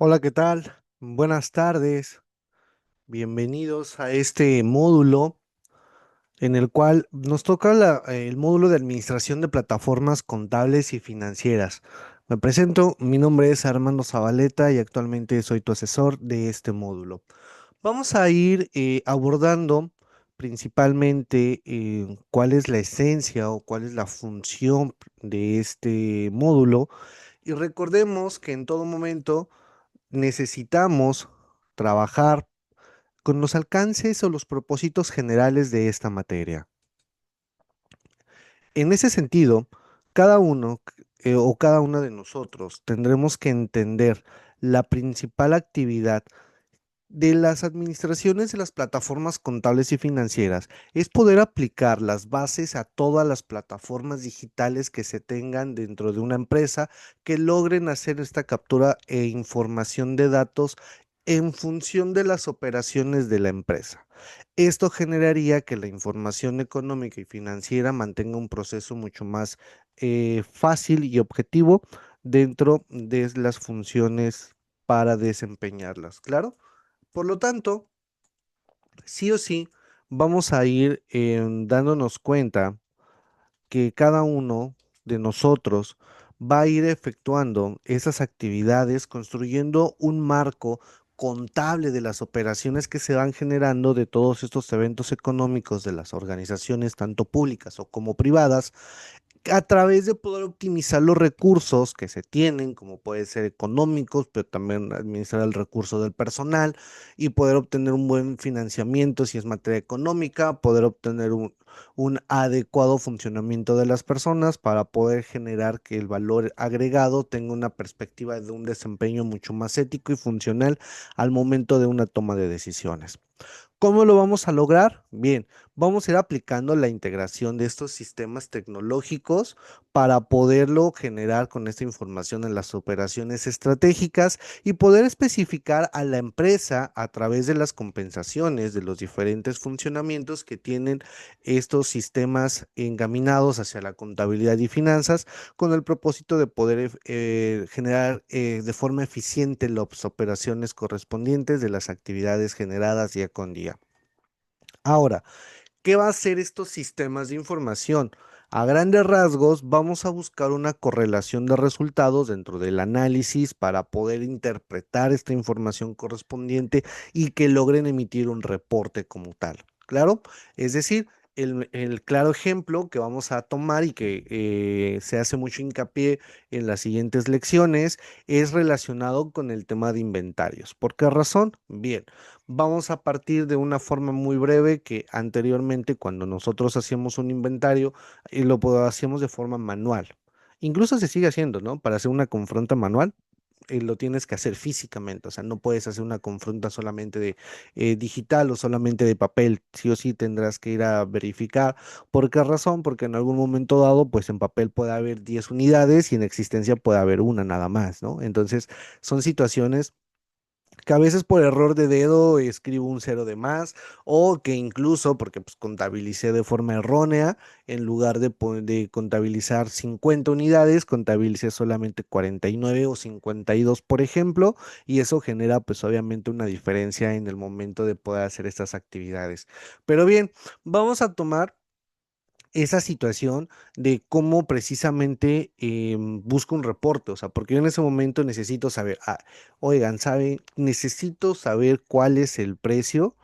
Hola, ¿qué tal? Buenas tardes. Bienvenidos a este módulo en el cual nos toca el módulo de administración de plataformas contables y financieras. Me presento, mi nombre es Armando Zabaleta y actualmente soy tu asesor de este módulo. Vamos a ir abordando principalmente cuál es la esencia o cuál es la función de este módulo y recordemos que en todo momento necesitamos trabajar con los alcances o los propósitos generales de esta materia. En ese sentido, cada uno o cada una de nosotros tendremos que entender la principal actividad de las administraciones de las plataformas contables y financieras es poder aplicar las bases a todas las plataformas digitales que se tengan dentro de una empresa que logren hacer esta captura e información de datos en función de las operaciones de la empresa. Esto generaría que la información económica y financiera mantenga un proceso mucho más fácil y objetivo dentro de las funciones para desempeñarlas. ¿Claro? Por lo tanto, sí o sí, vamos a ir dándonos cuenta que cada uno de nosotros va a ir efectuando esas actividades, construyendo un marco contable de las operaciones que se van generando de todos estos eventos económicos de las organizaciones, tanto públicas o como privadas, a través de poder optimizar los recursos que se tienen, como puede ser económicos, pero también administrar el recurso del personal y poder obtener un buen financiamiento si es materia económica, poder obtener un adecuado funcionamiento de las personas para poder generar que el valor agregado tenga una perspectiva de un desempeño mucho más ético y funcional al momento de una toma de decisiones. ¿Cómo lo vamos a lograr? Bien, vamos a ir aplicando la integración de estos sistemas tecnológicos para poderlo generar con esta información en las operaciones estratégicas y poder especificar a la empresa a través de las compensaciones de los diferentes funcionamientos que tienen estos sistemas encaminados hacia la contabilidad y finanzas con el propósito de poder generar de forma eficiente las operaciones correspondientes de las actividades generadas día con día. Ahora, ¿qué va a hacer estos sistemas de información? A grandes rasgos, vamos a buscar una correlación de resultados dentro del análisis para poder interpretar esta información correspondiente y que logren emitir un reporte como tal. ¿Claro? Es decir, el claro ejemplo que vamos a tomar y que se hace mucho hincapié en las siguientes lecciones es relacionado con el tema de inventarios. ¿Por qué razón? Bien. Vamos a partir de una forma muy breve que anteriormente cuando nosotros hacíamos un inventario hacíamos de forma manual. Incluso se sigue haciendo, ¿no? Para hacer una confronta manual, lo tienes que hacer físicamente, o sea, no puedes hacer una confronta solamente de digital o solamente de papel, sí o sí tendrás que ir a verificar. ¿Por qué razón? Porque en algún momento dado, pues en papel puede haber 10 unidades y en existencia puede haber una nada más, ¿no? Entonces, son situaciones que a veces por error de dedo escribo un cero de más o que incluso porque pues contabilicé de forma errónea, en lugar de contabilizar 50 unidades, contabilicé solamente 49 o 52, por ejemplo, y eso genera pues obviamente una diferencia en el momento de poder hacer estas actividades. Pero bien, vamos a tomar esa situación de cómo precisamente busco un reporte, o sea, porque yo en ese momento necesito saber, oigan, ¿saben? Necesito saber cuál es el precio,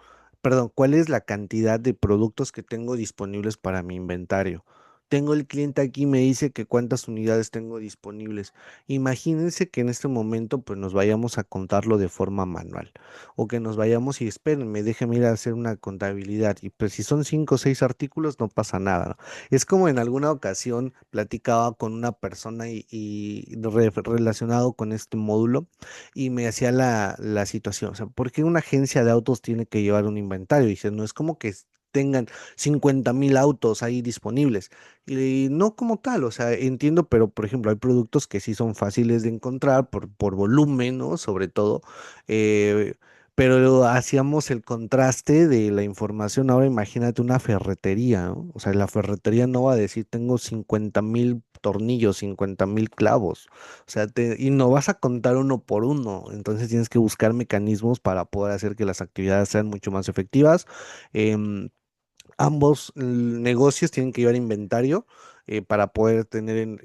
perdón, cuál es la cantidad de productos que tengo disponibles para mi inventario. Tengo el cliente aquí, me dice que cuántas unidades tengo disponibles. Imagínense que en este momento pues nos vayamos a contarlo de forma manual o que nos vayamos y espérenme, déjenme ir a hacer una contabilidad y pues si son 5 o 6 artículos no pasa nada, ¿no? Es como en alguna ocasión platicaba con una persona relacionado con este módulo y me hacía la situación, o sea, ¿por qué una agencia de autos tiene que llevar un inventario? Dice, no es como que tengan 50,000 autos ahí disponibles. Y no como tal, o sea, entiendo, pero por ejemplo, hay productos que sí son fáciles de encontrar por volumen, ¿no? Sobre todo. eh, pero hacíamos el contraste de la información. Ahora imagínate una ferretería, ¿no? O sea, la ferretería no va a decir tengo 50,000 tornillos, 50,000 clavos. O sea, y no vas a contar uno por uno. Entonces tienes que buscar mecanismos para poder hacer que las actividades sean mucho más efectivas. Em, Ambos negocios tienen que llevar inventario para poder tener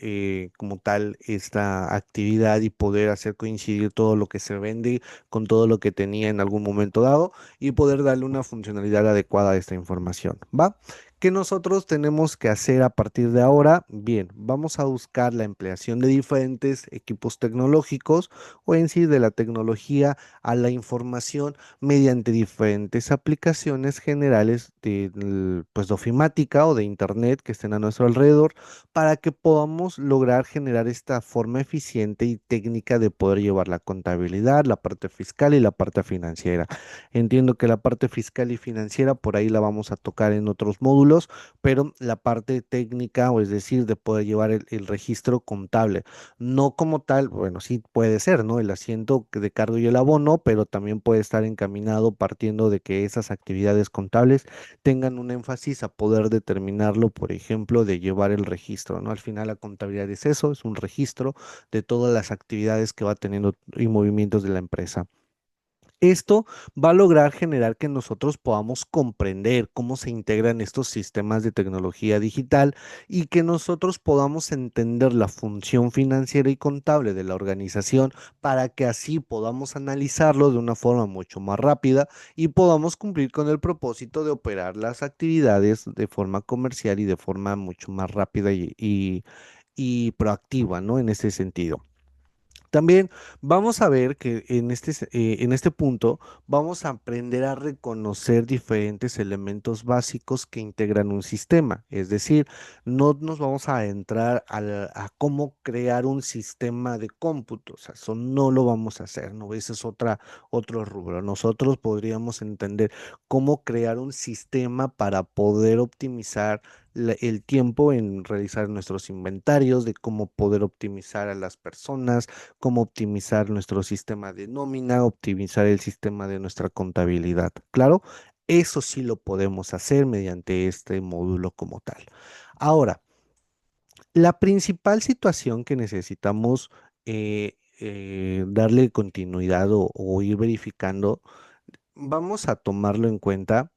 como tal esta actividad y poder hacer coincidir todo lo que se vende con todo lo que tenía en algún momento dado y poder darle una funcionalidad adecuada a esta información. ¿Va? ¿Qué nosotros tenemos que hacer a partir de ahora? Bien, vamos a buscar la empleación de diferentes equipos tecnológicos o en sí de la tecnología a la información mediante diferentes aplicaciones generales pues, de ofimática o de internet que estén a nuestro alrededor para que podamos lograr generar esta forma eficiente y técnica de poder llevar la contabilidad, la parte fiscal y la parte financiera. Entiendo que la parte fiscal y financiera por ahí la vamos a tocar en otros módulos, pero la parte técnica, o es decir, de poder llevar el registro contable, no como tal, bueno, sí puede ser, ¿no? El asiento de cargo y el abono, pero también puede estar encaminado partiendo de que esas actividades contables tengan un énfasis a poder determinarlo, por ejemplo, de llevar el registro, ¿no? Al final la contabilidad es eso, es un registro de todas las actividades que va teniendo y movimientos de la empresa. Esto va a lograr generar que nosotros podamos comprender cómo se integran estos sistemas de tecnología digital y que nosotros podamos entender la función financiera y contable de la organización para que así podamos analizarlo de una forma mucho más rápida y podamos cumplir con el propósito de operar las actividades de forma comercial y de forma mucho más rápida y proactiva, ¿no? En ese sentido. También vamos a ver que en este punto vamos a aprender a reconocer diferentes elementos básicos que integran un sistema. Es decir, no nos vamos a entrar a cómo crear un sistema de cómputo. O sea, eso no lo vamos a hacer, ¿no? Ese es otro rubro. Nosotros podríamos entender cómo crear un sistema para poder optimizar el tiempo en realizar nuestros inventarios, de cómo poder optimizar a las personas, cómo optimizar nuestro sistema de nómina, optimizar el sistema de nuestra contabilidad. Claro, eso sí lo podemos hacer mediante este módulo como tal. Ahora, la principal situación que necesitamos darle continuidad o ir verificando, vamos a tomarlo en cuenta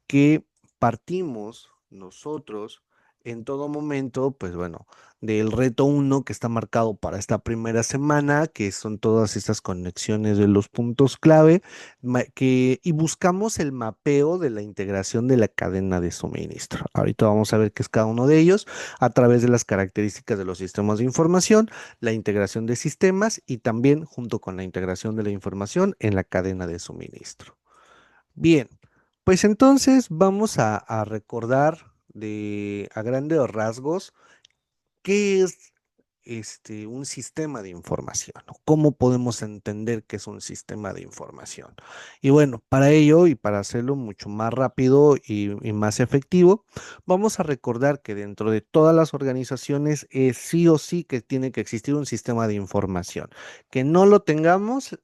que partimos nosotros en todo momento, pues bueno, del reto uno que está marcado para esta primera semana, que son todas estas conexiones de los puntos clave, y buscamos el mapeo de la integración de la cadena de suministro. Ahorita vamos a ver qué es cada uno de ellos a través de las características de los sistemas de información, la integración de sistemas y también junto con la integración de la información en la cadena de suministro. Bien, pues entonces vamos a recordar a grandes rasgos qué es un sistema de información, o cómo podemos entender qué es un sistema de información. Y bueno, para ello y para hacerlo mucho más rápido y más efectivo, vamos a recordar que dentro de todas las organizaciones es sí o sí que tiene que existir un sistema de información. Que no lo tengamos,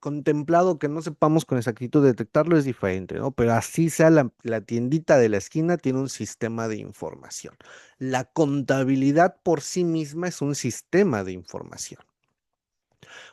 contemplado que no sepamos con exactitud detectarlo es diferente, ¿no? Pero así sea la tiendita de la esquina, tiene un sistema de información. La contabilidad por sí misma es un sistema de información.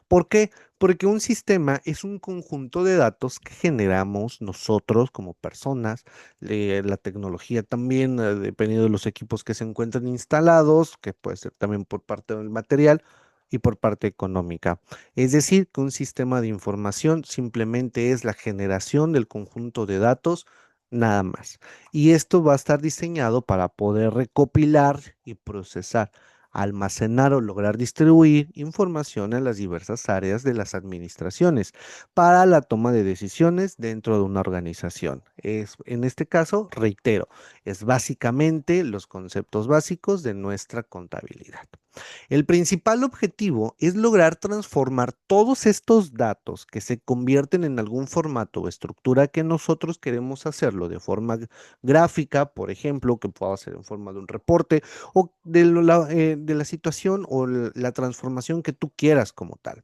¿Por qué? Porque un sistema es un conjunto de datos que generamos nosotros como personas, la tecnología también, dependiendo de los equipos que se encuentran instalados, que puede ser también por parte del material y por parte económica. Es decir, que un sistema de información simplemente es la generación del conjunto de datos, nada más. Y esto va a estar diseñado para poder recopilar y procesar, almacenar o lograr distribuir información en las diversas áreas de las administraciones para la toma de decisiones dentro de una organización. En este caso, reitero, es básicamente los conceptos básicos de nuestra contabilidad. El principal objetivo es lograr transformar todos estos datos que se convierten en algún formato o estructura que nosotros queremos hacerlo de forma gráfica, por ejemplo, que pueda ser en forma de un reporte o de la situación o la transformación que tú quieras como tal.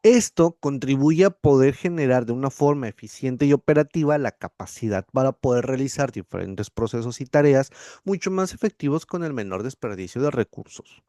Esto contribuye a poder generar de una forma eficiente y operativa la capacidad para poder realizar diferentes procesos y tareas mucho más efectivos con el menor desperdicio de recursos.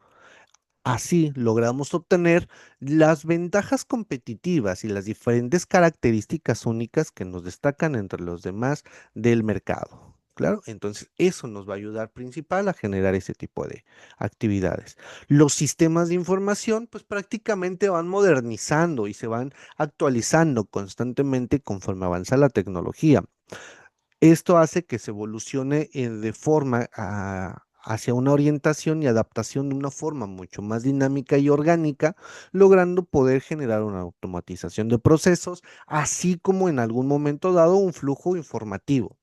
Así logramos obtener las ventajas competitivas y las diferentes características únicas que nos destacan entre los demás del mercado. Claro, entonces eso nos va a ayudar principal a generar ese tipo de actividades. Los sistemas de información pues prácticamente van modernizando y se van actualizando constantemente conforme avanza la tecnología. Esto hace que se evolucione de forma hacia una orientación y adaptación de una forma mucho más dinámica y orgánica, logrando poder generar una automatización de procesos, así como en algún momento dado un flujo informativo.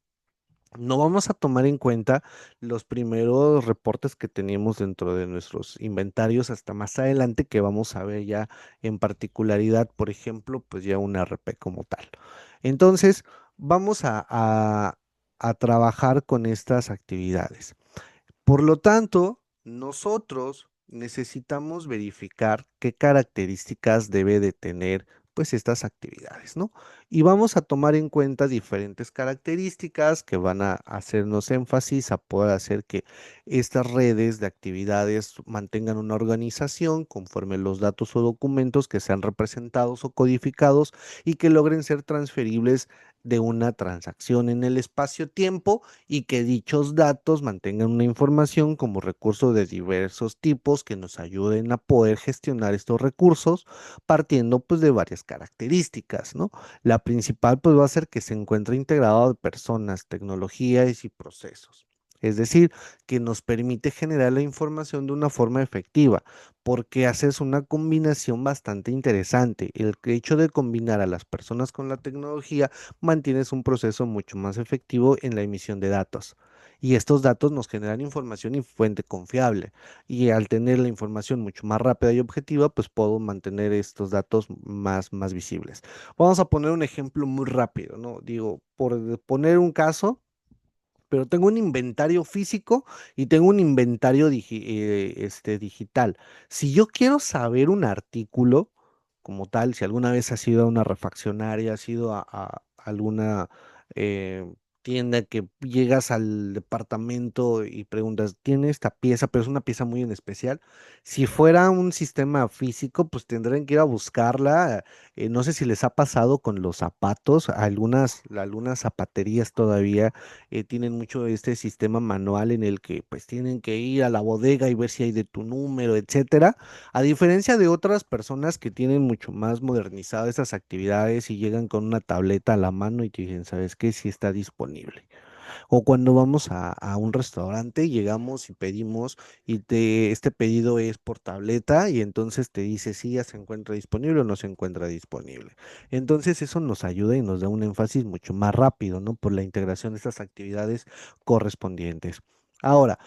No vamos a tomar en cuenta los primeros reportes que teníamos dentro de nuestros inventarios hasta más adelante, que vamos a ver ya en particularidad, por ejemplo, pues ya un RP como tal. Entonces, vamos a trabajar con estas actividades. Por lo tanto, nosotros necesitamos verificar qué características debe de tener pues estas actividades, ¿no? Y vamos a tomar en cuenta diferentes características que van a hacernos énfasis a poder hacer que estas redes de actividades mantengan una organización conforme los datos o documentos que sean representados o codificados y que logren ser transferibles de una transacción en el espacio-tiempo y que dichos datos mantengan una información como recursos de diversos tipos que nos ayuden a poder gestionar estos recursos partiendo pues de varias características, ¿no? La principal pues va a ser que se encuentre integrado de personas, tecnologías y procesos. Es decir, que nos permite generar la información de una forma efectiva, porque haces una combinación bastante interesante. El hecho de combinar a las personas con la tecnología mantienes un proceso mucho más efectivo en la emisión de datos. Y estos datos nos generan información y fuente confiable. Y al tener la información mucho más rápida y objetiva, pues puedo mantener estos datos más visibles. Vamos a poner un ejemplo muy rápido, ¿no? Digo, por poner un caso, pero tengo un inventario físico y tengo un inventario digital. Si yo quiero saber un artículo como tal, si alguna vez has ido a una refaccionaria, has ido a alguna eh, tienda que llegas al departamento y preguntas, ¿tiene esta pieza? Pero es una pieza muy en especial. Si fuera un sistema físico, pues tendrían que ir a buscarla. No sé si les ha pasado con los zapatos, algunas zapaterías todavía tienen mucho este sistema manual en el que pues tienen que ir a la bodega y ver si hay de tu número, etcétera. A diferencia de otras personas que tienen mucho más modernizadas esas actividades y llegan con una tableta a la mano y te dicen, ¿sabes qué? Si está disponible. O cuando vamos a un restaurante, llegamos y pedimos y este pedido es por tableta y entonces te dice si ya se encuentra disponible o no se encuentra disponible. Entonces eso nos ayuda y nos da un énfasis mucho más rápido, ¿no? Por la integración de estas actividades correspondientes. Ahora,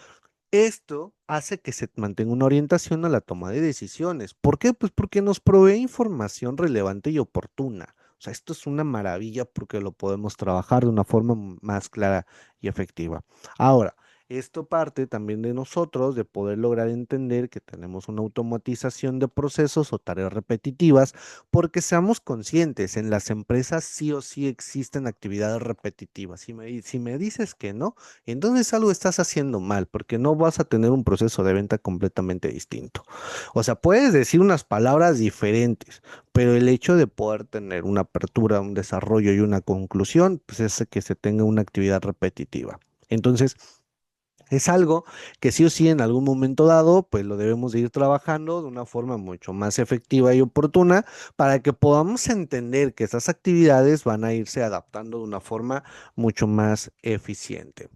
esto hace que se mantenga una orientación a la toma de decisiones. ¿Por qué? Pues porque nos provee información relevante y oportuna. O sea, esto es una maravilla porque lo podemos trabajar de una forma más clara y efectiva. Ahora, esto parte también de nosotros, de poder lograr entender que tenemos una automatización de procesos o tareas repetitivas, porque seamos conscientes, en las empresas sí o sí existen actividades repetitivas. Si me dices que no, entonces algo estás haciendo mal, porque no vas a tener un proceso de venta completamente distinto. O sea, puedes decir unas palabras diferentes, pero el hecho de poder tener una apertura, un desarrollo y una conclusión, pues es que se tenga una actividad repetitiva. Entonces, es algo que sí o sí en algún momento dado, pues lo debemos de ir trabajando de una forma mucho más efectiva y oportuna para que podamos entender que esas actividades van a irse adaptando de una forma mucho más eficiente.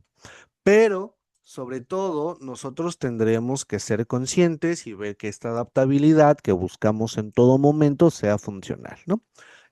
Pero, sobre todo, nosotros tendremos que ser conscientes y ver que esta adaptabilidad que buscamos en todo momento sea funcional, ¿no?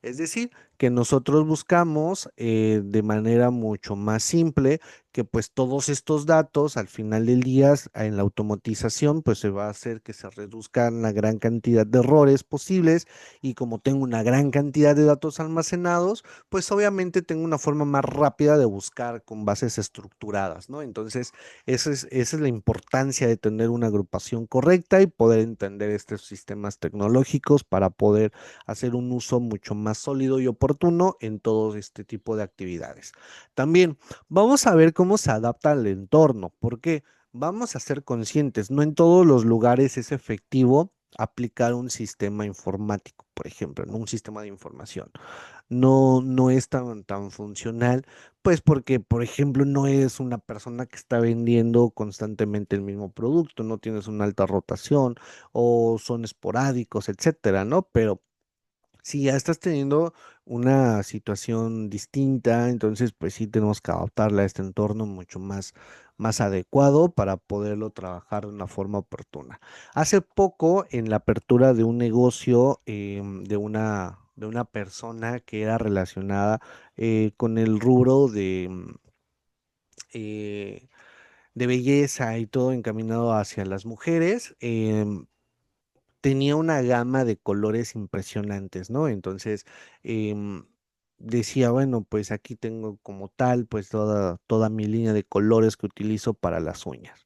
Es decir, que nosotros buscamos de manera mucho más simple, que pues todos estos datos al final del día en la automatización pues se va a hacer que se reduzcan la gran cantidad de errores posibles y como tengo una gran cantidad de datos almacenados, pues obviamente tengo una forma más rápida de buscar con bases estructuradas, ¿no? Entonces, esa es la importancia de tener una agrupación correcta y poder entender estos sistemas tecnológicos para poder hacer un uso mucho más sólido y oportuno en todo este tipo de actividades. También vamos a ver cómo se adapta al entorno, porque vamos a ser conscientes, no en todos los lugares es efectivo aplicar un sistema informático, por ejemplo, ¿no? Un sistema de información no es tan funcional, pues porque, por ejemplo, no eres una persona que está vendiendo constantemente el mismo producto, no tienes una alta rotación o son esporádicos, etcétera, ¿no? Pero si ya estás teniendo una situación distinta, entonces pues sí tenemos que adaptarla a este entorno mucho más adecuado para poderlo trabajar de una forma oportuna. Hace poco, en la apertura de un negocio de una persona que era relacionada con el rubro eh, de belleza y todo encaminado hacia las mujeres, tenía una gama de colores impresionantes, ¿no? Entonces, em, decía, bueno, pues aquí tengo como tal, pues toda mi línea de colores que utilizo para las uñas.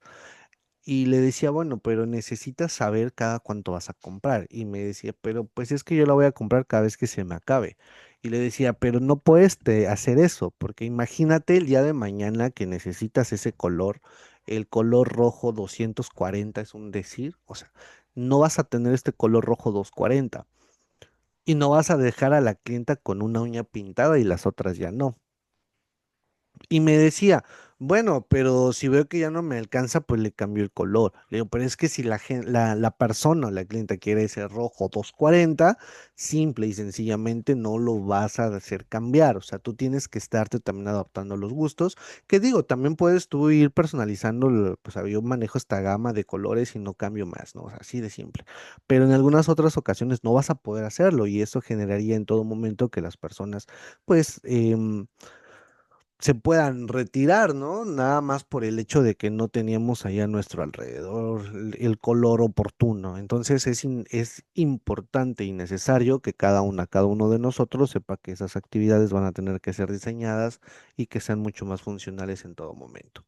Y le decía, bueno, pero necesitas saber cada cuánto vas a comprar. Y me decía, pero pues es que yo la voy a comprar cada vez que se me acabe. Y le decía, pero no puedes hacer eso, porque imagínate el día de mañana que necesitas ese color, el color rojo 240 es un decir, o sea, no vas a tener este color rojo 240 y no vas a dejar a la clienta con una uña pintada y las otras ya no. Y me decía, bueno, pero si veo que ya no me alcanza, pues le cambio el color. Le digo, pero es que si la persona o la clienta quiere ese rojo 240, simple y sencillamente no lo vas a hacer cambiar. O sea, tú tienes que estarte también adaptando a los gustos. Que digo, también puedes tú ir personalizando, pues yo manejo esta gama de colores y no cambio más, ¿no? O sea, así de simple. Pero en algunas otras ocasiones no vas a poder hacerlo y eso generaría en todo momento que las personas, pues, se puedan retirar, ¿no? Nada más por el hecho de que no teníamos ahí a nuestro alrededor el color oportuno. Entonces es importante y necesario que cada uno de nosotros sepa que esas actividades van a tener que ser diseñadas y que sean mucho más funcionales en todo momento.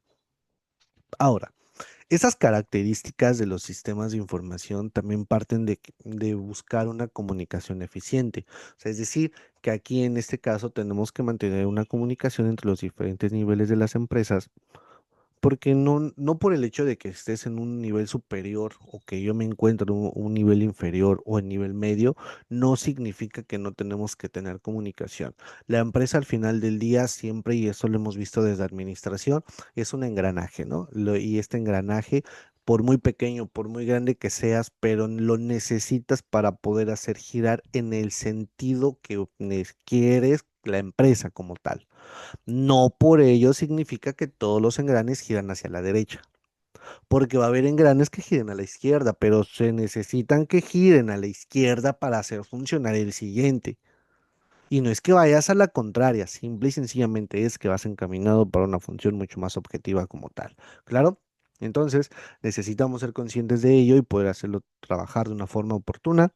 Ahora, esas características de los sistemas de información también parten de buscar una comunicación eficiente. O sea, es decir, que aquí en este caso tenemos que mantener una comunicación entre los diferentes niveles de las empresas porque no por el hecho de que estés en un nivel superior o que yo me encuentro en un nivel inferior o en nivel medio, no significa que no tenemos que tener comunicación. La empresa al final del día siempre, y eso lo hemos visto desde administración, es un engranaje, ¿no? Y este engranaje, por muy pequeño, por muy grande que seas, pero lo necesitas para poder hacer girar en el sentido que quieres la empresa como tal. No por ello significa que todos los engranes giran hacia la derecha, porque va a haber engranes que giren a la izquierda, pero se necesitan que giren a la izquierda para hacer funcionar el siguiente. Y no es que vayas a la contraria, simple y sencillamente es que vas encaminado para una función mucho más objetiva como tal. ¿Claro? Entonces, necesitamos ser conscientes de ello y poder hacerlo trabajar de una forma oportuna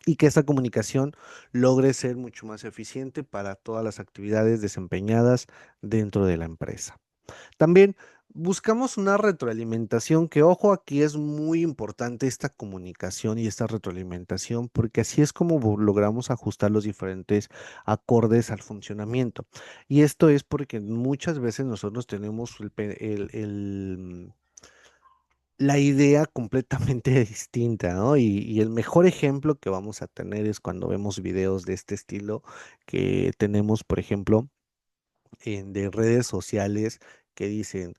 y que esta comunicación logre ser mucho más eficiente para todas las actividades desempeñadas dentro de la empresa. También buscamos una retroalimentación, que ojo, aquí es muy importante esta comunicación y esta retroalimentación, porque así es como logramos ajustar los diferentes acordes al funcionamiento. Y esto es porque muchas veces nosotros tenemos la idea completamente distinta, ¿no? Y el mejor ejemplo que vamos a tener es cuando vemos videos de este estilo que tenemos, por ejemplo, de redes sociales que dicen,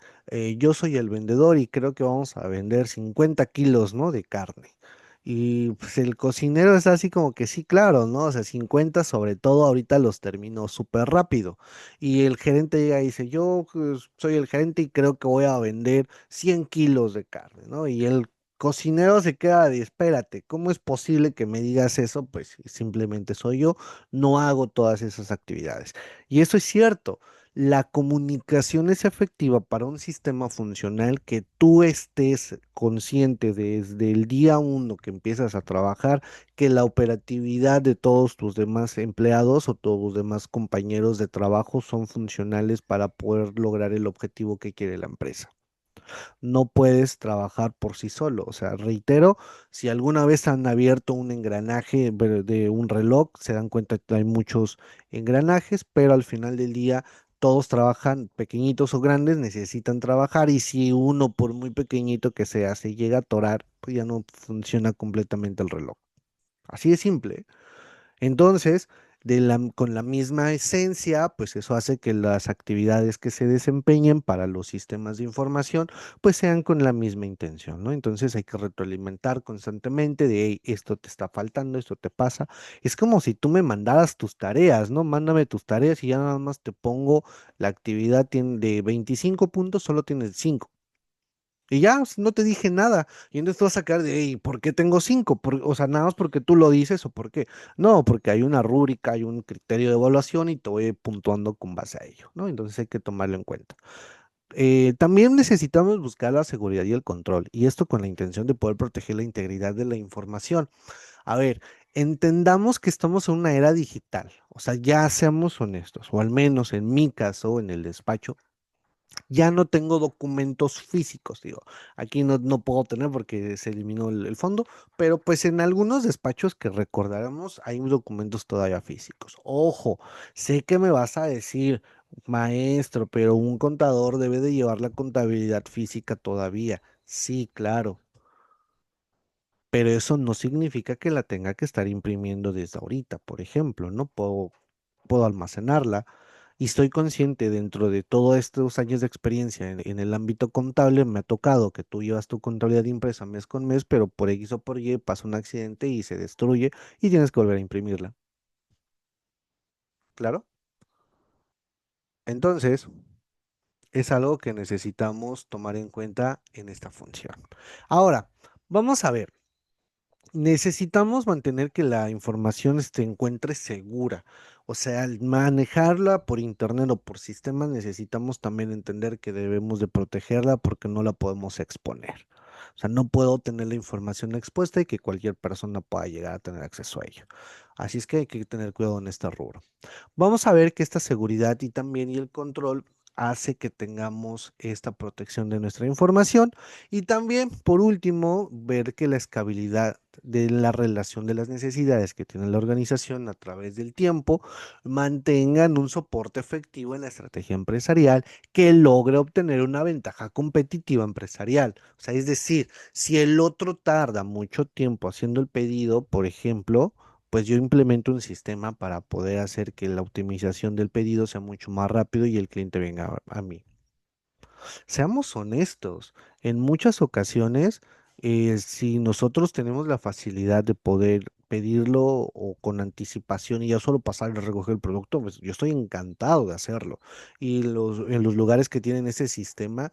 yo soy el vendedor y creo que vamos a vender 50 kilos, ¿no? De carne. Y pues el cocinero es así como que sí, claro, ¿no? O sea, 50 sobre todo ahorita los termino súper rápido. Y el gerente llega y dice, yo pues, soy el gerente y creo que voy a vender 100 kilos de carne, ¿no? Y él cocinero se queda de, espérate, ¿cómo es posible que me digas eso? Pues simplemente soy yo, no hago todas esas actividades. Y eso es cierto. La comunicación es efectiva para un sistema funcional que tú estés consciente desde el día uno que empiezas a trabajar, que la operatividad de todos tus demás empleados o todos tus demás compañeros de trabajo son funcionales para poder lograr el objetivo que quiere la empresa. No puedes trabajar por sí solo. O sea, reitero, si alguna vez han abierto un engranaje de un reloj, se dan cuenta que hay muchos engranajes, pero al final del día todos trabajan, pequeñitos o grandes, necesitan trabajar y si uno, por muy pequeñito que sea, se llega a atorar, pues ya no funciona completamente el reloj. Así de simple. Entonces, con la misma esencia, pues eso hace que las actividades que se desempeñen para los sistemas de información, pues sean con la misma intención, ¿no? Entonces hay que retroalimentar constantemente de, "Hey, esto te está faltando, esto te pasa". Es como si tú me mandaras tus tareas, ¿no? Mándame tus tareas y ya nada más te pongo la actividad de 25 puntos, solo tienes 5. Y ya, no te dije nada. Y entonces tú vas a sacar de, "Ey, ¿por qué tengo 5? O sea, nada más porque tú lo dices o por qué. No, porque hay una rúbrica, hay un criterio de evaluación y te voy puntuando con base a ello, ¿no? Entonces hay que tomarlo en cuenta. También necesitamos buscar la seguridad y el control, y esto con la intención de poder proteger la integridad de la información. A ver, entendamos que estamos en una era digital, o sea, ya seamos honestos, o al menos en mi caso, en el despacho. Ya no tengo documentos físicos, digo, aquí no puedo tener porque se eliminó el fondo, pero pues en algunos despachos que recordáramos hay documentos todavía físicos. Ojo, sé que me vas a decir, maestro, pero un contador debe de llevar la contabilidad física todavía. Sí, claro, pero eso no significa que la tenga que estar imprimiendo desde ahorita, por ejemplo, ¿no? Puedo almacenarla y estoy consciente dentro de todos estos años de experiencia en el ámbito contable, me ha tocado que tú llevas tu contabilidad impresa mes con mes, pero por X o por Y pasa un accidente y se destruye y tienes que volver a imprimirla, ¿claro? Entonces, es algo que necesitamos tomar en cuenta en esta función. Ahora, vamos a ver. Necesitamos mantener que la información se encuentre segura. O sea, al manejarla por internet o por sistemas, necesitamos también entender que debemos de protegerla porque no la podemos exponer. O sea, no puedo tener la información expuesta y que cualquier persona pueda llegar a tener acceso a ello. Así es que hay que tener cuidado en este rubro. Vamos a ver que esta seguridad y el control hace que tengamos esta protección de nuestra información y también, por último, ver que la escalabilidad de la relación de las necesidades que tiene la organización a través del tiempo mantengan un soporte efectivo en la estrategia empresarial que logre obtener una ventaja competitiva empresarial. O sea, es decir, si el otro tarda mucho tiempo haciendo el pedido, por ejemplo, pues yo implemento un sistema para poder hacer que la optimización del pedido sea mucho más rápido y el cliente venga a mí. Seamos honestos, en muchas ocasiones, si nosotros tenemos la facilidad de poder pedirlo o con anticipación y ya solo pasar y recoger el producto, pues yo estoy encantado de hacerlo. Y en los lugares que tienen ese sistema,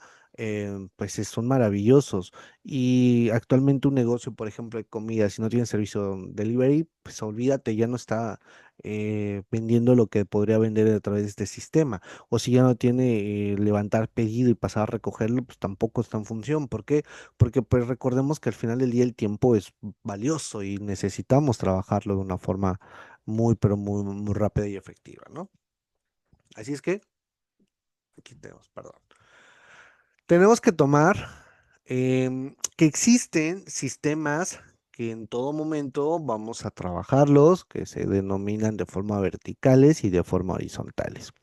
pues son maravillosos. Y actualmente un negocio, por ejemplo, de comida, si no tiene servicio delivery, pues olvídate, ya no está vendiendo lo que podría vender a través de este sistema. O si ya no tiene levantar pedido y pasar a recogerlo, pues tampoco está en función. ¿Por qué? Porque pues recordemos que al final del día el tiempo es valioso y necesitamos trabajarlo de una forma muy, pero muy, muy rápida y efectiva, ¿no? Así es que, aquí tenemos, perdón. Tenemos que tomar que existen sistemas que en todo momento vamos a trabajarlos, que se denominan de forma verticales y de forma horizontales.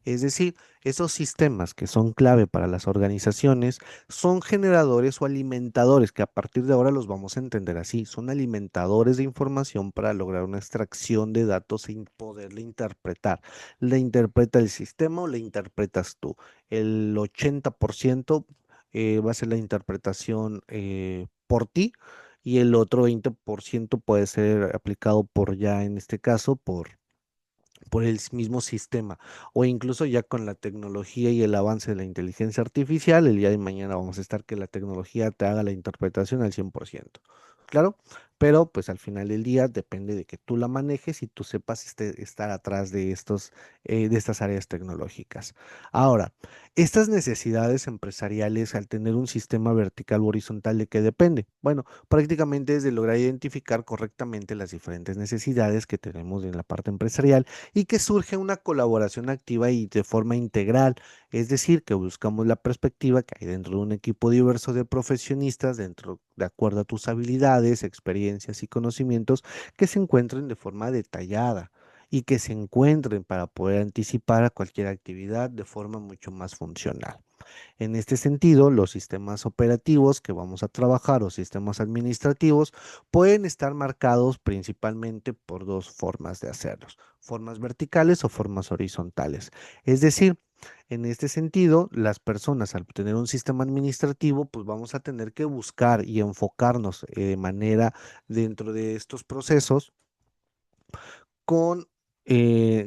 Es decir, esos sistemas que son clave para las organizaciones son generadores o alimentadores, que a partir de ahora los vamos a entender así, son alimentadores de información para lograr una extracción de datos sin poderla interpretar. La interpreta el sistema o la interpretas tú. El 80% va a ser la interpretación por ti y el otro 20% puede ser aplicado por ya en este caso por el mismo sistema, o incluso ya con la tecnología y el avance de la inteligencia artificial, el día de mañana vamos a estar que la tecnología te haga la interpretación al 100%. Claro, pero pues al final del día depende de que tú la manejes y tú sepas estar atrás de de estas áreas tecnológicas. Ahora, estas necesidades empresariales al tener un sistema vertical o horizontal, ¿de qué depende? Bueno, prácticamente es de lograr identificar correctamente las diferentes necesidades que tenemos en la parte empresarial y que surge una colaboración activa y de forma integral, es decir, que buscamos la perspectiva que hay dentro de un equipo diverso de profesionistas, dentro, de acuerdo a tus habilidades, experiencias y conocimientos, que se encuentren de forma detallada y que se encuentren para poder anticipar a cualquier actividad de forma mucho más funcional. En este sentido, los sistemas operativos que vamos a trabajar o sistemas administrativos pueden estar marcados principalmente por dos formas de hacerlos, formas verticales o formas horizontales. Es decir, en este sentido, las personas al tener un sistema administrativo, pues vamos a tener que buscar y enfocarnos de manera dentro de estos procesos con,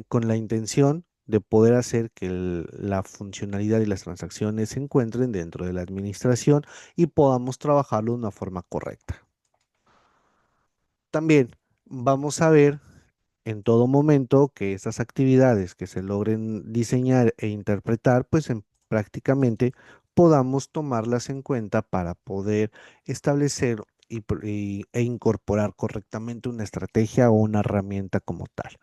con la intención de poder hacer que la funcionalidad y las transacciones se encuentren dentro de la administración y podamos trabajarlo de una forma correcta. También vamos a ver en todo momento que estas actividades que se logren diseñar e interpretar, pues prácticamente podamos tomarlas en cuenta para poder establecer e incorporar correctamente una estrategia o una herramienta como tal.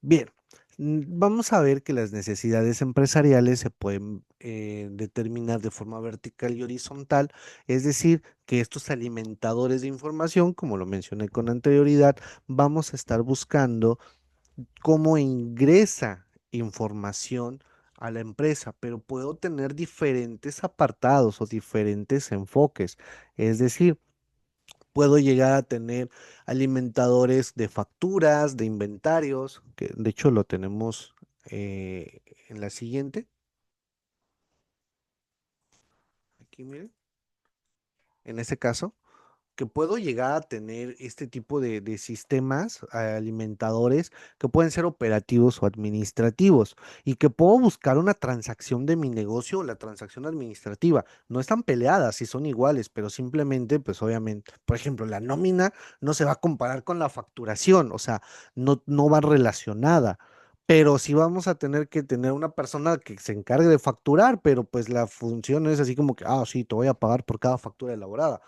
Bien, vamos a ver que las necesidades empresariales se pueden determinar de forma vertical y horizontal, es decir, que estos alimentadores de información, como lo mencioné con anterioridad, vamos a estar buscando cómo ingresa información a la empresa, pero puedo tener diferentes apartados o diferentes enfoques, es decir, puedo llegar a tener alimentadores de facturas, de inventarios, que de hecho lo tenemos en la siguiente. Aquí, miren, en ese caso. Que puedo llegar a tener este tipo de sistemas alimentadores que pueden ser operativos o administrativos y que puedo buscar una transacción de mi negocio o la transacción administrativa. No están peleadas, si son iguales, pero simplemente, pues obviamente, por ejemplo, la nómina no se va a comparar con la facturación, o sea, no va relacionada. Pero sí vamos a tener que tener una persona que se encargue de facturar, pero pues la función es así como que, ah, sí, te voy a pagar por cada factura elaborada.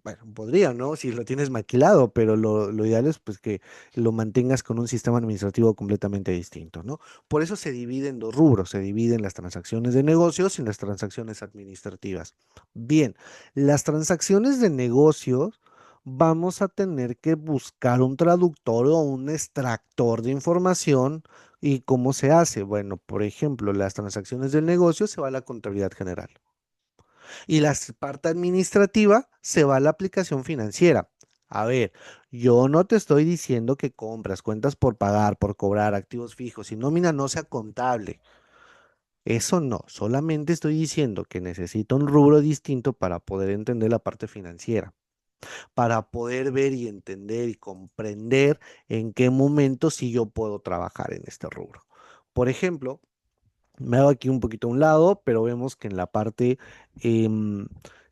Bueno, podría, ¿no? Si lo tienes maquilado, pero lo ideal es pues que lo mantengas con un sistema administrativo completamente distinto, ¿no? Por eso se divide en dos rubros, se dividen las transacciones de negocios y las transacciones administrativas. Bien, las transacciones de negocios vamos a tener que buscar un traductor o un extractor de información. ¿Y cómo se hace? Bueno, por ejemplo, las transacciones del negocio se va a la contabilidad general y la parte administrativa se va a la aplicación financiera. A ver, yo no te estoy diciendo que compras, cuentas por pagar, por cobrar, activos fijos y nómina no sea contable. Eso no, solamente estoy diciendo que necesito un rubro distinto para poder entender la parte financiera, para poder ver y entender y comprender en qué momento sí yo puedo trabajar en este rubro. Por ejemplo, me hago aquí un poquito a un lado, pero vemos que en la parte em,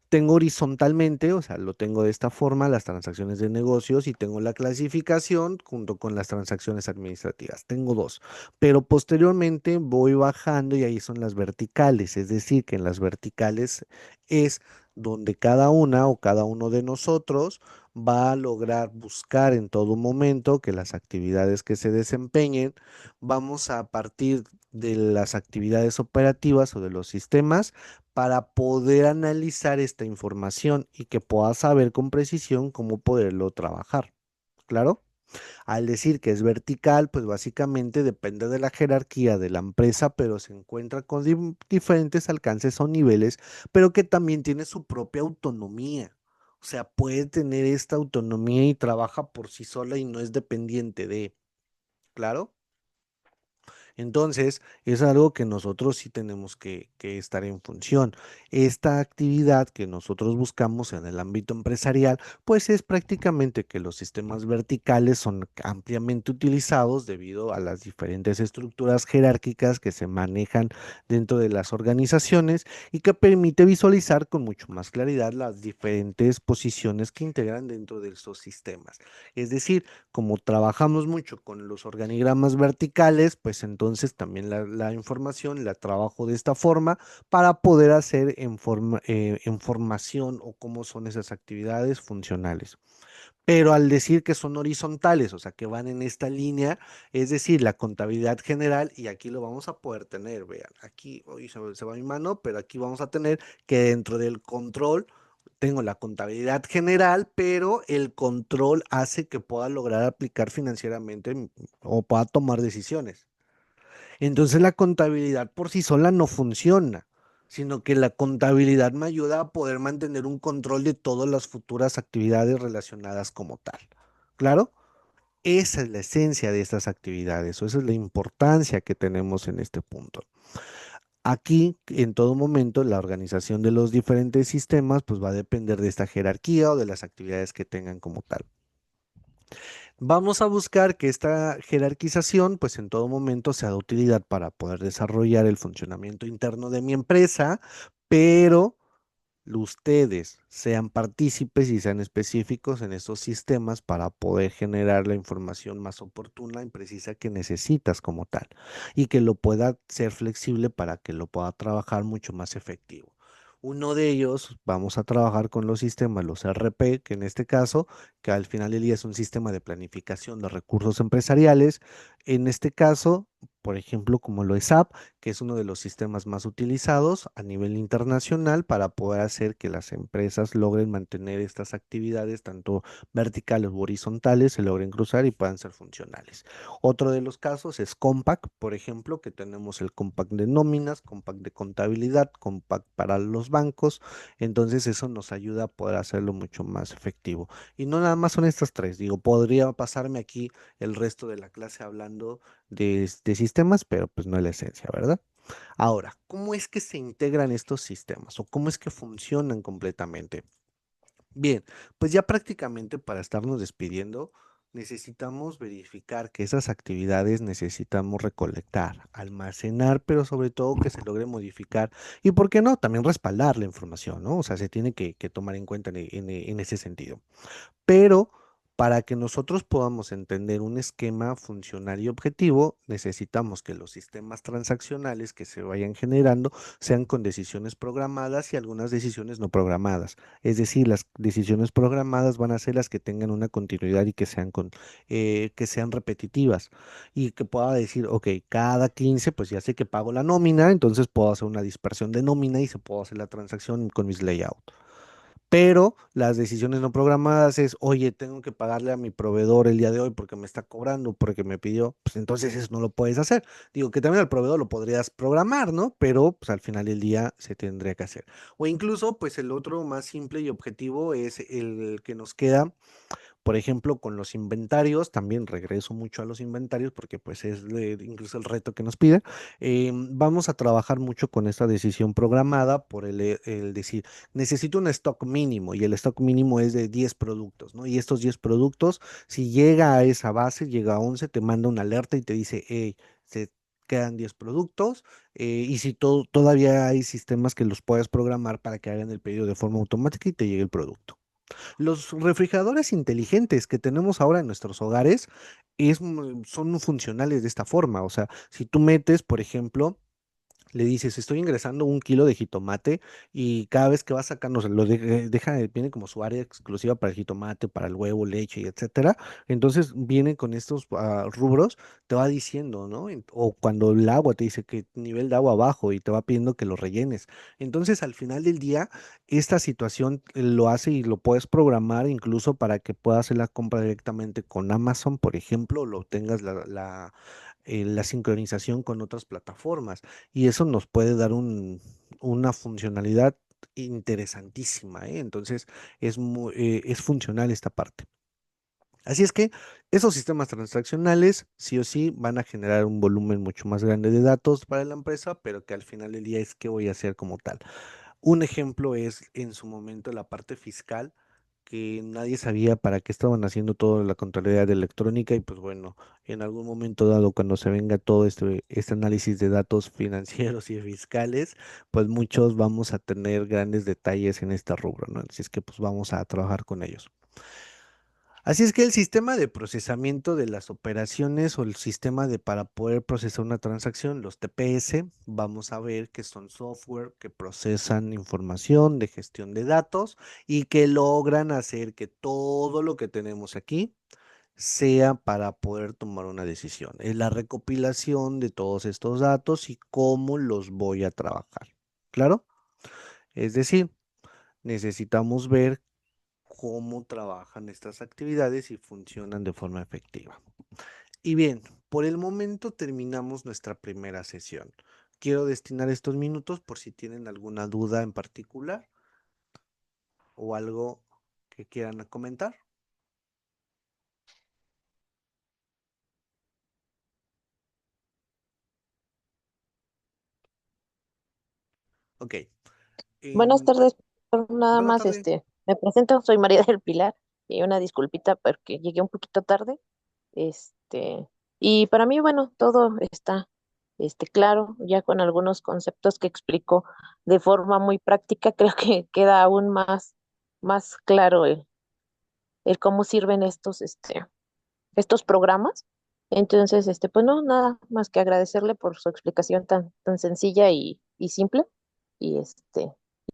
tengo horizontalmente, o sea, lo tengo de esta forma, las transacciones de negocios y tengo la clasificación junto con las transacciones administrativas. Tengo dos, pero posteriormente voy bajando y ahí son las verticales, es decir, que en las verticales es donde cada una o cada uno de nosotros va a lograr buscar en todo momento que las actividades que se desempeñen, vamos a partir de las actividades operativas o de los sistemas para poder analizar esta información y que pueda saber con precisión cómo poderlo trabajar. ¿Claro? Al decir que es vertical, pues básicamente depende de la jerarquía de la empresa, pero se encuentra con diferentes alcances o niveles, pero que también tiene su propia autonomía. O sea, puede tener esta autonomía y trabaja por sí sola y no es dependiente de, ¿claro? Entonces, es algo que nosotros sí tenemos que estar en función. Esta actividad que nosotros buscamos en el ámbito empresarial, pues es prácticamente que los sistemas verticales son ampliamente utilizados debido a las diferentes estructuras jerárquicas que se manejan dentro de las organizaciones y que permite visualizar con mucho más claridad las diferentes posiciones que integran dentro de estos sistemas. Es decir, como trabajamos mucho con los organigramas verticales, pues entonces también la información la trabajo de esta forma para poder hacer en formación o cómo son esas actividades funcionales. Pero al decir que son horizontales, o sea, que van en esta línea, es decir, la contabilidad general, y aquí lo vamos a poder tener, vean, aquí hoy se va mi mano, pero aquí vamos a tener que dentro del control tengo la contabilidad general, pero el control hace que pueda lograr aplicar financieramente o pueda tomar decisiones. Entonces la contabilidad por sí sola no funciona, sino que la contabilidad me ayuda a poder mantener un control de todas las futuras actividades relacionadas como tal. ¿Claro? Esa es la esencia de estas actividades, o esa es la importancia que tenemos en este punto. Aquí, en todo momento, la organización de los diferentes sistemas pues va a depender de esta jerarquía o de las actividades que tengan como tal. Vamos a buscar que esta jerarquización pues en todo momento sea de utilidad para poder desarrollar el funcionamiento interno de mi empresa, pero ustedes sean partícipes y sean específicos en estos sistemas para poder generar la información más oportuna y precisa que necesitas como tal y que lo pueda ser flexible para que lo pueda trabajar mucho más efectivo. Uno de ellos, vamos a trabajar con los sistemas, los RP, que en este caso, que al final del día es un sistema de planificación de recursos empresariales. En este caso, por ejemplo, como lo es SAP, que es uno de los sistemas más utilizados a nivel internacional para poder hacer que las empresas logren mantener estas actividades, tanto verticales u horizontales, se logren cruzar y puedan ser funcionales. Otro de los casos es Compact, por ejemplo, que tenemos el Compact de nóminas, Compact de contabilidad, Compact para los bancos. Entonces eso nos ayuda a poder hacerlo mucho más efectivo. Y no nada más son estas tres, digo, podría pasarme aquí el resto de la clase hablando de sistemas, pero pues no es la esencia, ¿verdad? Ahora, ¿cómo es que se integran estos sistemas o cómo es que funcionan completamente? Bien, pues ya prácticamente para estarnos despidiendo, necesitamos verificar que esas actividades necesitamos recolectar, almacenar, pero sobre todo que se logre modificar y, ¿por qué no? También respaldar la información, ¿no? O sea, se tiene que tomar en cuenta en ese sentido. Pero para que nosotros podamos entender un esquema funcional y objetivo, necesitamos que los sistemas transaccionales que se vayan generando sean con decisiones programadas y algunas decisiones no programadas. Es decir, las decisiones programadas van a ser las que tengan una continuidad y que sean repetitivas y que pueda decir, ok, cada 15 pues ya sé que pago la nómina, entonces puedo hacer una dispersión de nómina y se puedo hacer la transacción con mis layouts. Pero las decisiones no programadas es, oye, tengo que pagarle a mi proveedor el día de hoy porque me está cobrando, porque me pidió, pues entonces eso no lo puedes hacer. Digo que también al proveedor lo podrías programar, ¿no? Pero pues al final del día se tendría que hacer. O incluso, pues el otro más simple y objetivo es el que nos queda, por ejemplo, con los inventarios, también regreso mucho a los inventarios porque pues es incluso el reto que nos pide. Vamos a trabajar mucho con esta decisión programada por el decir, necesito un stock mínimo y el stock mínimo es de 10 productos, ¿no? Y estos 10 productos, si llega a esa base, llega a 11, te manda una alerta y te dice, hey, se quedan 10 productos y si todavía hay sistemas que los puedes programar para que hagan el pedido de forma automática y te llegue el producto. Los refrigeradores inteligentes que tenemos ahora en nuestros hogares son funcionales de esta forma. O sea, si tú metes, por ejemplo, le dices, estoy ingresando 1 kilo de jitomate y cada vez que vas sacando, o sea, viene como su área exclusiva para el jitomate, para el huevo, leche y etcétera. Entonces viene con estos rubros, te va diciendo, ¿no? O cuando el agua te dice que nivel de agua bajo y te va pidiendo que lo rellenes. Entonces al final del día, esta situación lo hace y lo puedes programar incluso para que puedas hacer la compra directamente con Amazon, por ejemplo, o lo tengas la sincronización con otras plataformas y eso nos puede dar una funcionalidad interesantísima, ¿eh? Entonces es funcional esta parte. Así es que esos sistemas transaccionales sí o sí van a generar un volumen mucho más grande de datos para la empresa, pero que al final del día es qué voy a hacer como tal. Un ejemplo es en su momento la parte fiscal, que nadie sabía para qué estaban haciendo toda la contabilidad electrónica y pues bueno, en algún momento dado cuando se venga todo este análisis de datos financieros y fiscales, pues muchos vamos a tener grandes detalles en este rubro, ¿no? Así es que pues vamos a trabajar con ellos. Así es que el sistema de procesamiento de las operaciones o el sistema de para poder procesar una transacción, los TPS, vamos a ver que son software que procesan información de gestión de datos y que logran hacer que todo lo que tenemos aquí sea para poder tomar una decisión. Es la recopilación de todos estos datos y cómo los voy a trabajar. ¿Claro? Es decir, necesitamos ver cómo trabajan estas actividades y funcionan de forma efectiva. Y bien, por el momento terminamos nuestra primera sesión. Quiero destinar estos minutos por si tienen alguna duda en particular o algo que quieran comentar. Ok. Buenas em, tardes, nada Buenas más, tardes. me presento, soy María del Pilar y una disculpita porque llegué un poquito tarde, este, y para mí, bueno, todo está, claro, ya con algunos conceptos que explico de forma muy práctica, creo que queda aún más claro el cómo sirven estos programas. Entonces, pues no, nada más que agradecerle por su explicación tan sencilla y simple. Y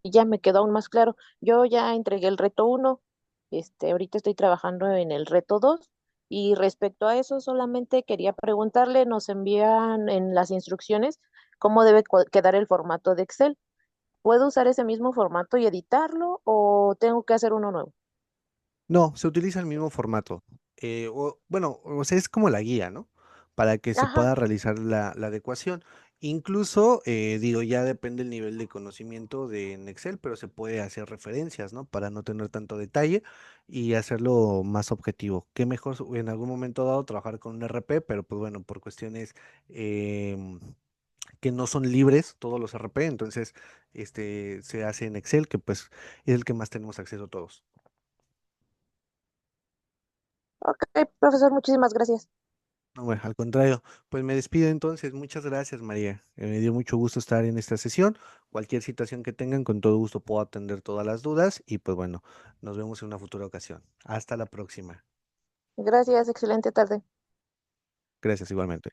y ya me quedó aún más claro. Yo ya entregué el reto uno, ahorita estoy trabajando en el reto 2. Y respecto a eso, solamente quería preguntarle, nos envían en las instrucciones cómo debe quedar el formato de Excel. ¿Puedo usar ese mismo formato y editarlo o tengo que hacer uno nuevo? No, se utiliza el mismo formato. Bueno, o sea, es como la guía, ¿no? Para que se Ajá. pueda realizar la adecuación. Incluso, digo, ya depende el nivel de conocimiento de en Excel, pero se puede hacer referencias, ¿no? Para no tener tanto detalle y hacerlo más objetivo. Qué mejor en algún momento dado trabajar con un RP, pero pues bueno, por cuestiones em, que no son libres todos los RP, entonces se hace en Excel, que pues es el que más tenemos acceso todos. Ok, profesor, muchísimas gracias. No, bueno, al contrario, pues me despido entonces. Muchas gracias, María. Me dio mucho gusto estar en esta sesión. Cualquier situación que tengan, con todo gusto puedo atender todas las dudas y pues bueno, nos vemos en una futura ocasión. Hasta la próxima. Gracias, excelente tarde. Gracias igualmente.